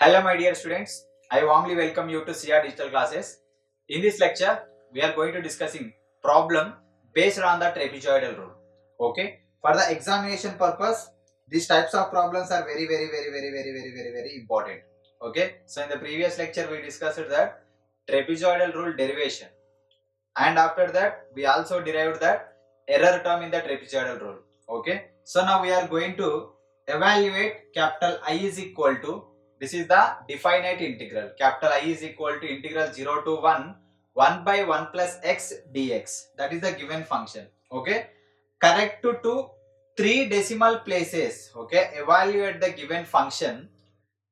Hello my dear students, I warmly welcome you to CR Digital Classes. In this lecture, we are going to discussing problem based on the trapezoidal rule. Okay, for the examination purpose, these types of problems are very important. Okay, so in the previous lecture we discussed that trapezoidal rule derivation, and after that we also derived that error term in the trapezoidal rule. Okay, so now we are going to evaluate capital I is equal to, this is the definite integral, capital I is equal to integral 0 to 1 by 1 plus x dx, that is the given function. Okay, correct to 3 decimal places. Okay, evaluate the given function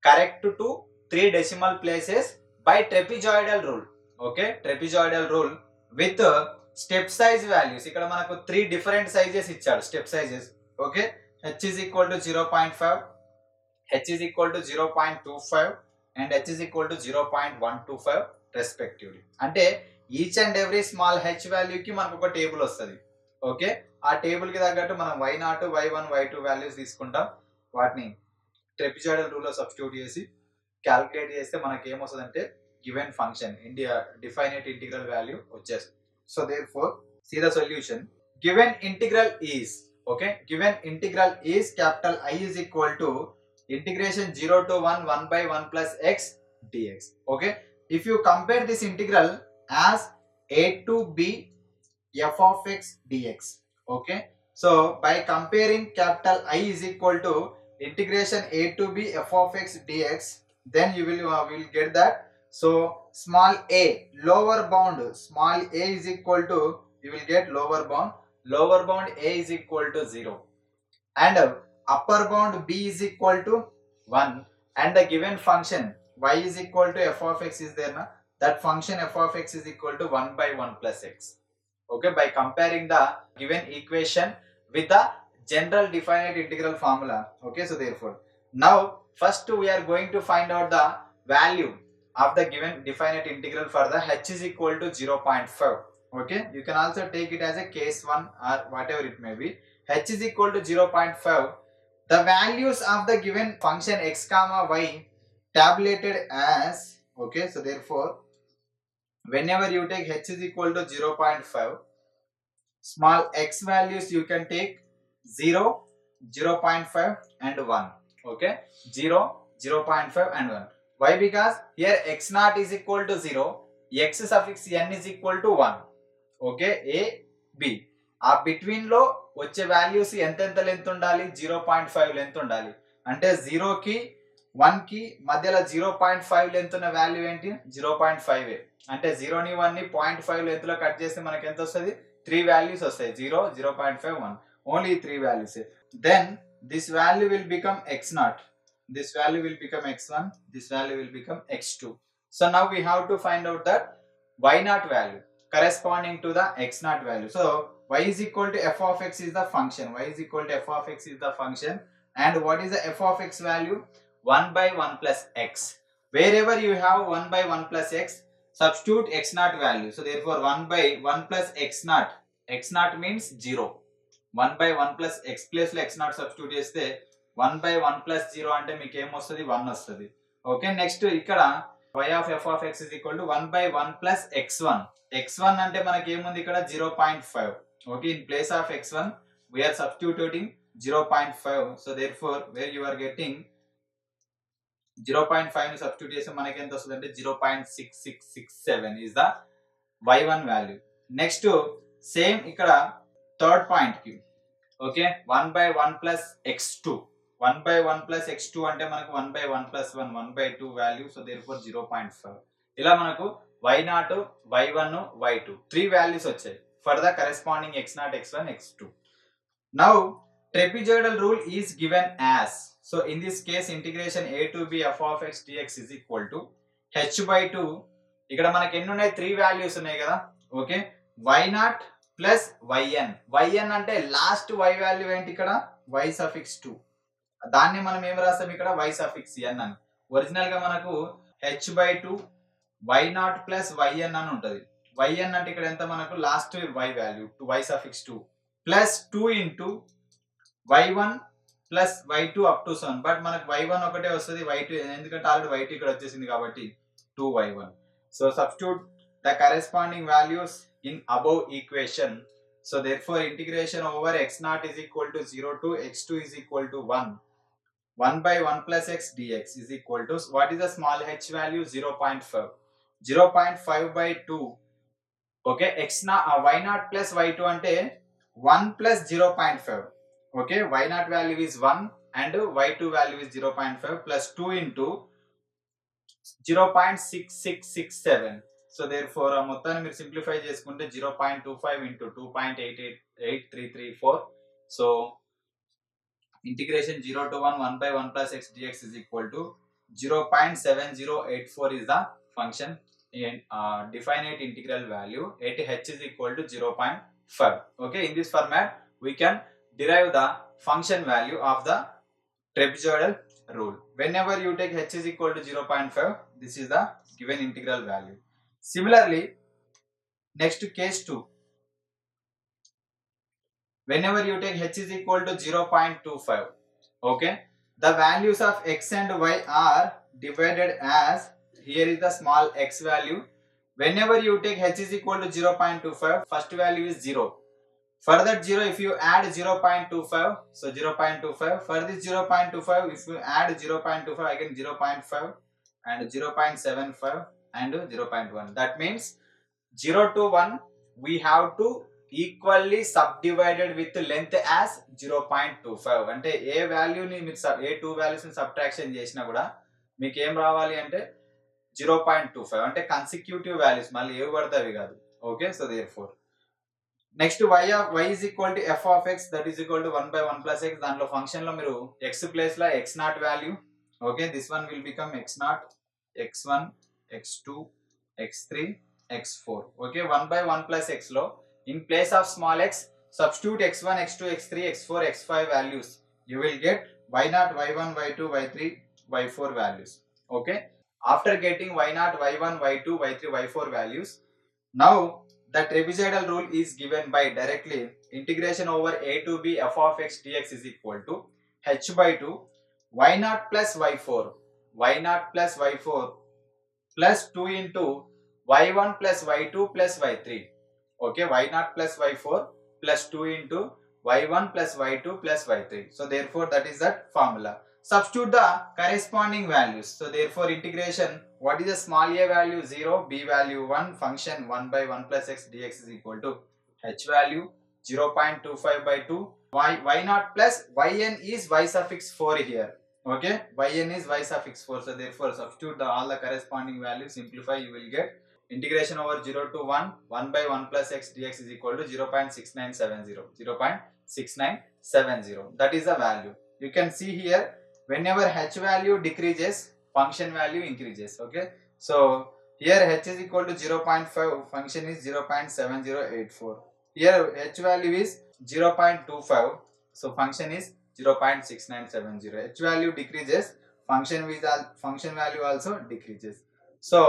correct to 3 decimal places by trapezoidal rule. Okay, trapezoidal rule with step size values. ఇక్కడ మనకు 3 different sizes ఇచ్చాడు, step sizes. Okay, h is equal to 0.5, h is equal to 0.25 and h is equal to 0.125 respectively. అంటే each and every small h value కి మనకు ఒక table వస్తుంది. Okay, ఆ table కి తగ్గట్టు మనం y0, y1, y2 వాల్యూస్ తీసుకుంటాం. వాటిని ట్రెపిజాయిడల్ రూల్ లో సబ్స్టిట్యూట్ చేసి క్యాలిక్యులేట్ చేస్తే మనకి ఏమొస్తుందంటే గివెన్ ఫంక్షన్ డిఫైనైట్ ఇంటిగ్రల్ వాల్యూ వచ్చేస్తుంది. So therefore see the solution. Given integral is, okay, given integral is capital I is equal to integration 0 to 1 by 1 plus x dx. Okay, if you compare this integral as a to b f of x dx. Okay, so by comparing capital I is equal to integration a to b f of x dx, then you will get that. So small a, lower bound small a is equal to, you will get lower bound a is equal to 0 and upper bound b is equal to 1, and the given function y is equal to f of x is there na, that function f of x is equal to 1 by 1 plus x. Okay, by comparing the given equation with the general definite integral formula. Okay, so therefore now first we are going to find out the value of the given definite integral for the h is equal to 0.5. Okay, you can also take it as a case 1 or whatever it may be. H is equal to 0.5. The values of the given function x comma y tabulated as, okay, so therefore whenever you take h is equal to 0.5, small x values you can take 0, 0.5 and 1. Okay, 0, 0.5 and 1. Why? Because here x naught is equal to 0, x suffix n is equal to 1. Okay, A B ఆ between లో వచ్చే values ఎంత length ఉండాలి, 0.5 length ఉండాలి. అంటే 0 కి 1 కి మధ్యలో 0.5 లెంత్ ఉన్న వాల్యూ ఏంటి, 0.5. అంటే 0 ని 1 ని 0.5 లెంత్ లో కట్ చేస్తే మనకి ఎంత వస్తుంది, 3 వాల్యూస్ వస్తాయి, 0, 0.5, 1, only 3 values. Then this value will become x0, this value will become x1, this value will become x2. So now we have to find out that y0 value corresponding to the x0 value. So y is equal to f of x is the function, y is equal to f of x is the function, and what is the f of x value, 1 by 1 plus x. Wherever you have 1 by 1 plus x, substitute x0 value. So therefore 1 by 1 plus x0, x0 means 0, 1 by 1 plus x place లో x0 substitute చేస్తే 1 by 1 plus 0 అంటే మీకు ఏమొస్తుంది, 1 వస్తుంది. Okay, next ఇక్కడ y of f of x is equal to 1 by 1 plus x1. x1 అంటే మనకి ఏముంది ఇక్కడ, 0.5. Okay, in place of x1 we are substituting 0.5. so therefore where you are getting 0.5 ని సబ్స్టిట్యూట్ చేస్తే మనకి ఎంత వస్తుంది అంటే 0.6667 is the y1 value. Next same ఇక్కడ థర్డ్ పాయింట్ కి, okay, 1 by 1 plus x2, 1 by 1 plus x2 అంటే మనకు 1 by 1 plus 1, 1 by 2 value. So therefore 0.5. ఇలా మనకు y0, y1, y2 3 వాల్యూస్ వచ్చాయి for the corresponding x0, x1, x2. Now trapezoidal rule is given as, so in this case integration a to b f of x dx is equal to h by 2. ఇక్కడ మనకి ఎన్ని ఉన్నాయి, 3 values ఉన్నాయి కదా. Okay, y0 plus yn. yn అంటే last y value ఏంటి ఇక్కడ, y suffix 2. దాన్ని మనం ఏం రాస్తాం ఇక్కడ, y సఫిక్స్ n అని. ఒరిజినల్ గా మనకు h by 2 y0 plus yn అని ఉంటది. yn అంటే ఇక్కడ ఎంత మనకు last y value, y suffix 2 plus 2 into y1 plus y2 up to 7, but మనకు y1 ఒకటే వస్తుంది, y2 ఎందుకంటే ఆల్రెడీ y2 ఇక్కడ వచ్చేసింది కాబట్టి 2y1. So substitute the corresponding values in above equation. So therefore integration over x naught is equal to 0 to x2 is equal to 1. 1 by 1 plus x dx is equal to, what is the small h value? 0.5. 0.5 by 2. Okay, y naught plus y2 అంటే 1 plus 0.5. okay, y naught value is 1 and y2 value is 0.5 plus 2 into 0.6667. So therefore మొత్తాన్ని మీరు simplify చేసుకుంటే 0.25 into 2.88334. So integration 0 to 1 1 by 1 plus x dx is equal to 0.7084 is the function in definite integral value at h is equal to 0.5. okay, in this format we can derive the function value of the trapezoidal rule. Whenever you take h is equal to 0.5, this is the given integral value. Similarly, next case 2. Whenever you take h is equal to 0.25, okay, the values of x and y are divided as, here is the small x value. Whenever you take h is equal to 0.25, first value is 0. For that 0, if you add 0.25, so 0.25. For this 0.25, if you add 0.25, again 0.5 and 0.75 and 0.1. That means 0 to 1 we have to equally subdivided with length as 0.25. అంటే ఏ వాల్యూని మీరు ఏ two వాల్యూస్ని subtraction చేసినా కూడా మీకు ఏం రావాలి అంటే 0.25, అంటే కన్సిక్యూటివ్ వాల్యూస్, మళ్ళీ ఏవి పడితే అవి కాదు. Okay, so therefore next y is equal to f of x, that is equal to 1 by 1 plus x. దాంట్లో ఫంక్షన్ లో మీరు x ప్లేస్ లో x not value, okay, this one will become x not, x1, x2, x3, x4. Okay, 1 by 1 plus x లో in place of small x substitute x1, x2, x3, x4, x5 values. You will get y naught, y1, y2, y3, y4 values. Okay, after getting y naught, y1, y2, y3, y4 values, now the trapezoidal rule is given by directly integration over a to b f of x dx is equal to h by 2 y naught plus y4, y naught plus y4 plus 2 into y1 plus y2 plus y3. okay, y naught plus y4 plus 2 into y1 plus y2 plus y3. so therefore that is that formula. Substitute the corresponding values. so therefore integration, what is the small a value? 0, b value 1, function 1 by 1 plus x dx is equal to h value 0.25 by 2, y naught plus yn is y suffix 4 here. okay, yn is y suffix 4. so therefore substitute all the corresponding values, simplify, you will get integration over 0 to 1 1 by 1 plus x dx is equal to 0.6970. 0.6970, that is the value. You can see here, whenever h value decreases, function value increases. okay, so here h is equal to 0.5, function is 0.7084. here h value is 0.25, so function is 0.6970. h value decreases, function value also decreases. so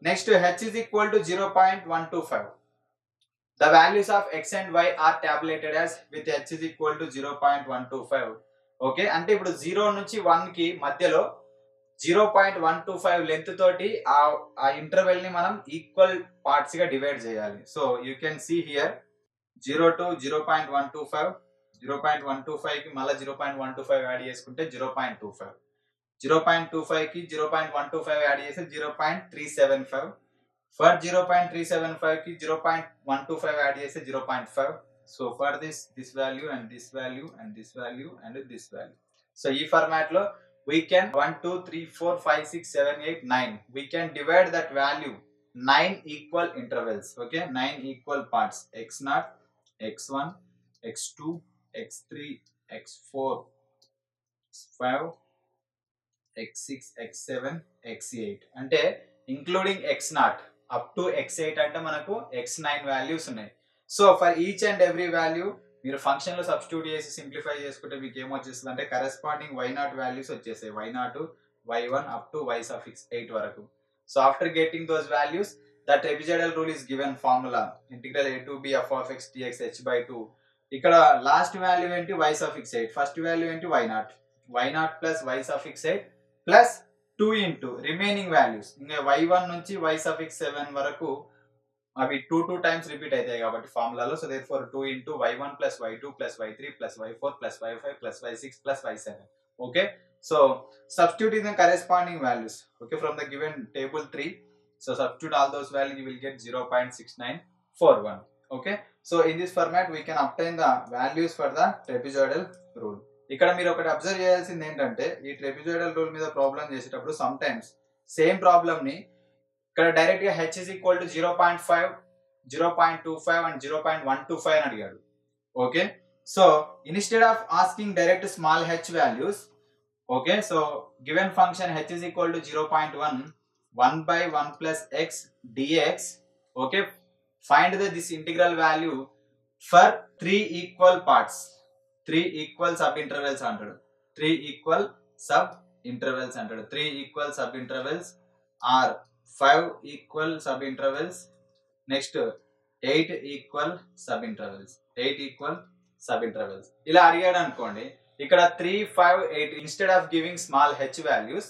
next h is equal to 0.125. the values of x and y are tabulated as with h is equal to 0.125. Okay, అంటే ఇప్పుడు 0 నుంచి 1 కి మధ్యలో 0.125 length తోటి ఆ interval ని మనం equal parts గా డివైడ్ చేయాలి. So you can see here 0 to 0.125, 0.125 కి మళ్ళీ 0.125 యాడ్ చేసుకుంటే 0.25, 0.25 కి 0.125 యాడ్ చేస్తే 0.375, ఫర్ 0.375 కి 0.125 యాడ్ చేస్తే 0.5. so for this value and this value and this value and this value. so ee format lo we can 1 2 3 4 5 6 7 8 9, we can divide that value 9 equal intervals. okay, 9 equal parts, x0, x1, x2, x3, x4, x5, x6, x7, x8 అంటే including x0 up to x8 అంటే మనకు x9 values ఉన్నాయి. So for each and every value మీరు function లో substitute చేసి simplify చేసుకుంటే మీకు ఏమొచ్చేస్తుంది అంటే కరెస్పాండింగ్ y0 వాల్యూస్ వచ్చేసాయి, y0, y1 up to y suffix 8 వరకు. So after getting those values, the trapezoidal rule is given formula integral a to b f of x dx h by 2 ఇక్కడ last value ఏంటి y suffix 8, first value ఏంటి y0 plus y suffix 8 plus 2 into remaining values ఇంకా y1 నుంచి y suffix 7 వరకు అవి 2 times repeat అవుతాయి కాబట్టి ఫార్ములాలో. So therefore 2 into y1 plus y2 plus y3 plus y4 plus y5 plus y6 plus y7. Okay, so substituting the corresponding values, okay, from the given table 3. So substitute all those values, you will get 0.6941. okay, so in this format we can obtain the values for the trapezoidal rule. ఇక్కడ మీరు ఒకటి observe చేయాల్సింది ఏంటంటే ఈ trapezoidal rule మీద problem చేసేటప్పుడు some times same problem ని ఇక్కడ డైరెక్ట్ గా h is equal to 0.5, 0.25 and 0.125 అని అడిగాడు. Okay, so instead of asking direct small h values, okay, so given function h is equal to 0.1, 1 by 1 plus x dx, okay, find this integral value for 3 equal parts, 3 equal subintervals అంటాడు, 3 equal subintervals అంటాడు, 3 equal subintervals or 5 equal subintervals, next 8 equal subintervals, 8 equal subintervals ఇలా అడిగాడు అనుకోండి. ఇక్కడ 3, 5, 8 instead of giving small h values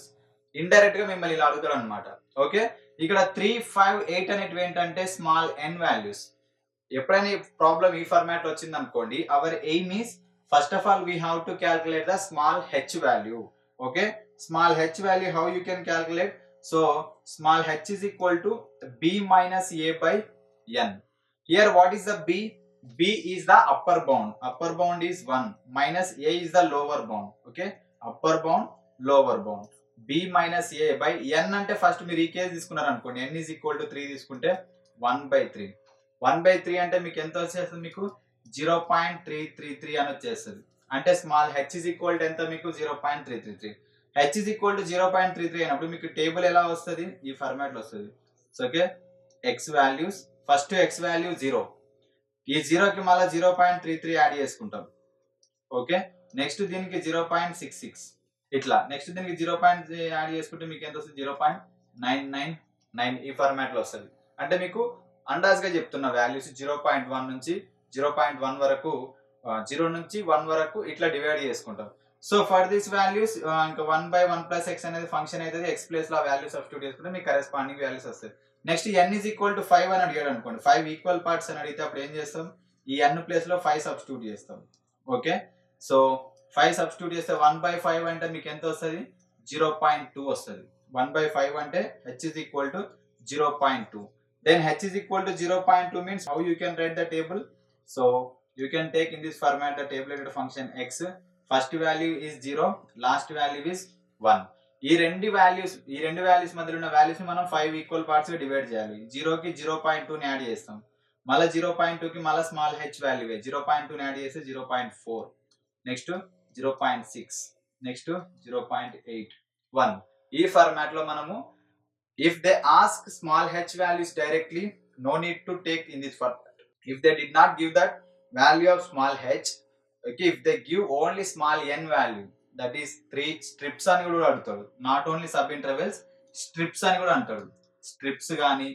indirect గా మిమ్మల్ని ఇలా అడుగుతాడు అనమాట. ఓకే, ఇక్కడ 3, 5, 8 అనేటివి ఏంటంటే స్మాల్ n వాల్యూస్. ఎప్పుడైనా ఈ ప్రాబ్లం ఈ ఫార్మాట్ వచ్చింది అనుకోండి, hour aim is first of all we have to calculate the small h value. Okay, small h value how you can calculate? So small h is equal to b minus a by n. Here what is the b? B is the upper bound. Upper bound is 1 minus a is the lower bound. Okay, upper bound, lower bound. B minus a by n అంటే first మీరు ఈ case తీసుకున్నారు అనుకోండి, n is equal to 3 తీసుకుంటే 1/3. 1/3 అంటే మీకు ఎంత వచ్చేస్తుంది? మీకు 0.333 అని వచ్చేస్తుంది. అంటే small h is equal to ఎంత? మీకు 0.333. h is equal to 0.33 అయినప్పుడు మీకు టేబుల్ ఎలా వస్తుంది? ఈ ఫార్మాట్ లో వస్తుంది. So okay, x values, first x value 0, ఈ 0 కి మళ్ళీ 0.33 యాడ్ చేసుకుంటాం. ఓకే, నెక్స్ట్ దీనికి 0.66 ఇట్లా, నెక్స్ట్ దీనికి 0. యాడ్ చేసుకుంటే మీకు ఎంత వస్తుంది? 0.999 ఈ ఫార్మాట్ లో వస్తుంది. అంటే మీకు అందాజ్ గా చెప్తున్న వాల్యూస్ 0.1 నుంచి 0.1 వరకు, 0 నుంచి 1 వరకు ఇట్లా డివైడ్ చేసుకుంటాం. సో ఫర్ దిస్ వాల్యూస్ ఇంకా 1 by 1 plus x అనేది ఫంక్షన్ అయితే x ప్లేస్ లో వాల్యూ సబ్స్టిట్యూట్ చేసుకుంటే మీకు కరెస్పాండింగ్ వాల్యూస్ వస్తాయి. Next n is equal to 5 అని అడిగాడు అనుకోండి, 5 ఈక్వల్ పార్ట్స్ అని అడిగితే అప్పుడు ఏం చేస్తాం? ఈ n ప్లేస్ లో 5 సబ్స్టిట్యూట్ చేస్తాం. ఓకే, సో 5 సబ్స్టిట్యూట్ చేస్తే 1/5 అంటే మీకు ఎంత వస్తుంది? 0.2 వస్తుంది. 1/5 అంటే h is equal to 0.2. then h is equal to 0.2 means how you can write the table? So you can take in this format the tabulated function x, first value is 0, last value is 1. ఈ రెండు values మధ్యలో ఉన్న values మనం 5 equal parts గా divide చేయాలి. 0 కి 0.2 ని add చేస్తాం, మళ్ళీ 0.2 కి మళ్ళీ స్మాల్ h వాల్యూ 0.2 ని యాడ్ చేస్తే 0.4, నెక్స్ట్ 0.6, నెక్స్ట్ 0.8, 1. ఈ ఫార్మాట్ లో మనము if they ask small h values directly, no need to take in this format. If they did not give that value of small h, okay, if they give only small n value, that is 3 strips అని కూడా అడుగుతాడు. Not only sub intervals, strips అని కూడా అంటాడు. Strips కానీ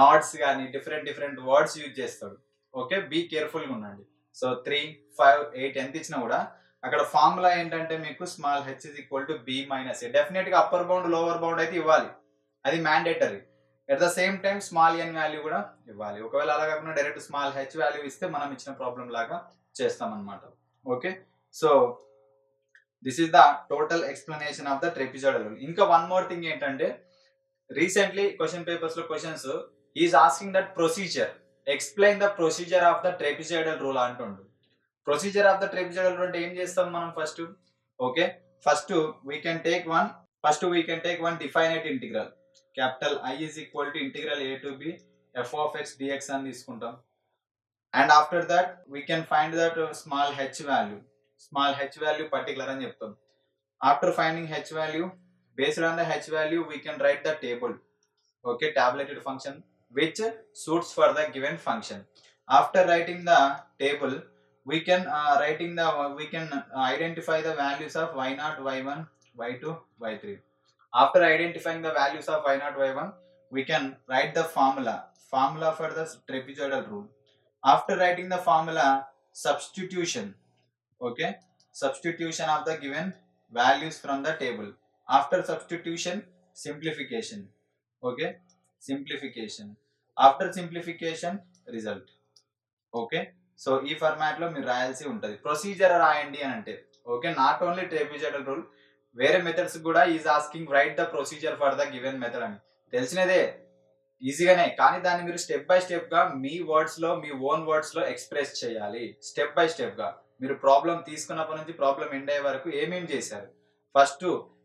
NATS కానీ different words use చేస్తాడు. Okay, be careful గా ఉండండి. సో 3, 5, 8 ఎంత ఇచ్చినా కూడా అక్కడ ఫార్ములా ఏంటంటే మీకు small h is equal to b minus a. Definite గా అప్పర్ బౌండ్ లోవర్ బౌండ్ అయితే ఇవ్వాలి, అది mandatory. At the same time small n value కూడా ఇవ్వాలి. ఒకవేళ అలా కాకుండా డైరెక్ట్ స్మాల్ h వాల్యూ ఇస్తే మనం ఇచ్చిన ప్రాబ్లం లాగా చేస్తాం అన్నమాట. Okay, so this is the total explanation of the trapezoidal rule. ఇంకా వన్ మోర్ థింగ్ ఏంటంటే, రీసెంట్లీ క్వశ్చన్ పేపర్స్ లో questions is asking that procedure, explain the procedure of the trapezoidal rule అంటుండు. Procedure of the trapezoidal rule అంటే ఏం చేస్తాం మనం first? Okay, first we can take one definite integral, capital I is equal to integral a to b f of x dx అని తీసుకుంటాం. And after that we can find that small h value particular అని చెప్తాం. After finding h value, based on the h value we can write the table, okay, tabulated function which suits for the given function. After writing the table we can identify the values of y0, y1, y2, y3. After identifying the values of y0, y1 we can write the formula for the trapezoidal rule. After writing the formula, substitution. Okay, substitution of the given values from the table. After substitution, simplification. Okay, simplification. After simplification, result. Okay, so ఈ format లో మీరు రాయాల్సి ఉంటుంది. Procedure రాయండి అని అంటే okay, not only ట్రెపెజాయిడల్ rule, వేరే methods కూడా is asking right the procedure for the given method అని. తెలిసినదే ఈజీగానే, కానీ దాన్ని మీరు స్టెప్ బై స్టెప్ గా మీ వర్డ్స్ లో, మీ ఓన్ వర్డ్స్ లో ఎక్స్ప్రెస్ చేయాలి. స్టెప్ బై స్టెప్ గా మీరు ప్రాబ్లం తీసుకున్నప్పటి నుంచి ప్రాబ్లం ఎండ్ అయ్యే వరకు ఏమేమి చేశారు. ఫస్ట్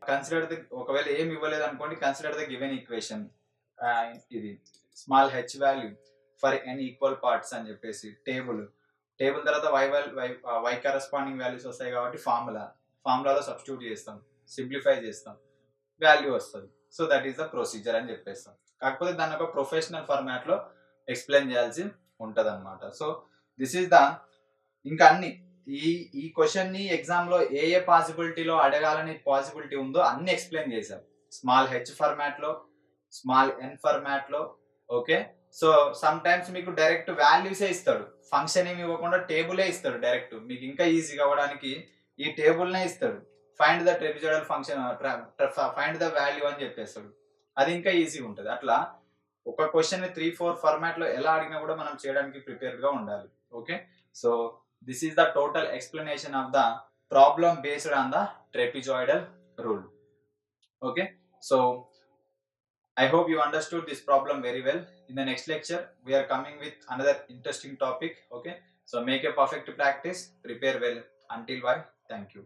కన్సిడర్ ద, ఒకవేళ ఏం ఇవ్వలేదు అనుకోండి, కన్సిడర్ ద గివెన్ ఈక్వేషన్, ఇది small H value for N equal parts అని చెప్పేసి టేబుల్ తర్వాత వై కరస్పాండింగ్ వాల్యూస్ వస్తాయి కాబట్టి ఫార్ములాలో సబ్స్టిట్యూట్ చేస్తాం, సింప్లిఫై చేస్తాం, వాల్యూ వస్తుంది. So that is the procedure అని చెప్పేస్తాం. కాకపోతే దాన్ని ఒక ప్రొఫెషనల్ ఫార్మాట్ లో ఎక్స్ప్లెయిన్ చేయాల్సి ఉంటది అనమాట. సో దిస్ ఈస్ ద, ఇంకా అన్ని ఈ క్వశ్చన్ ని ఎగ్జామ్ లో ఏ పాసిబిలిటీలో అడగాలని పాసిబిలిటీ ఉందో అన్ని ఎక్స్ప్లెయిన్ చేశాం. స్మాల్ హెచ్ ఫార్మాట్ లో, స్మాల్ ఎన్ ఫార్మాట్ లో. ఓకే, సో సమ్ టైమ్స్ మీకు డైరెక్ట్ వాల్యూసే ఇస్తాడు, ఫంక్షన్ ఏమి ఇవ్వకుండా టేబులే ఇస్తాడు డైరెక్ట్. మీకు ఇంకా ఈజీగా అవ్వడానికి ఈ టేబుల్నే ఇస్తాడు. Find the trapezoidal function, find the value అని చెప్పేస్తాడు. అది ఇంకా ఈజీగా ఉంటుంది. అట్లా ఒక క్వశ్చన్ 3-4 ఫార్మాట్ లో ఎలా అడిగినా కూడా మనం చేయడానికి ప్రిపేర్డ్ గా ఉండాలి. Okay, so this is the total explanation of the problem based on the trapezoidal rule. Okay, so I hope you understood this problem very well. In the next lecture, we are coming with another interesting topic. Okay, so make a perfect practice, prepare well. Until bye, thank you.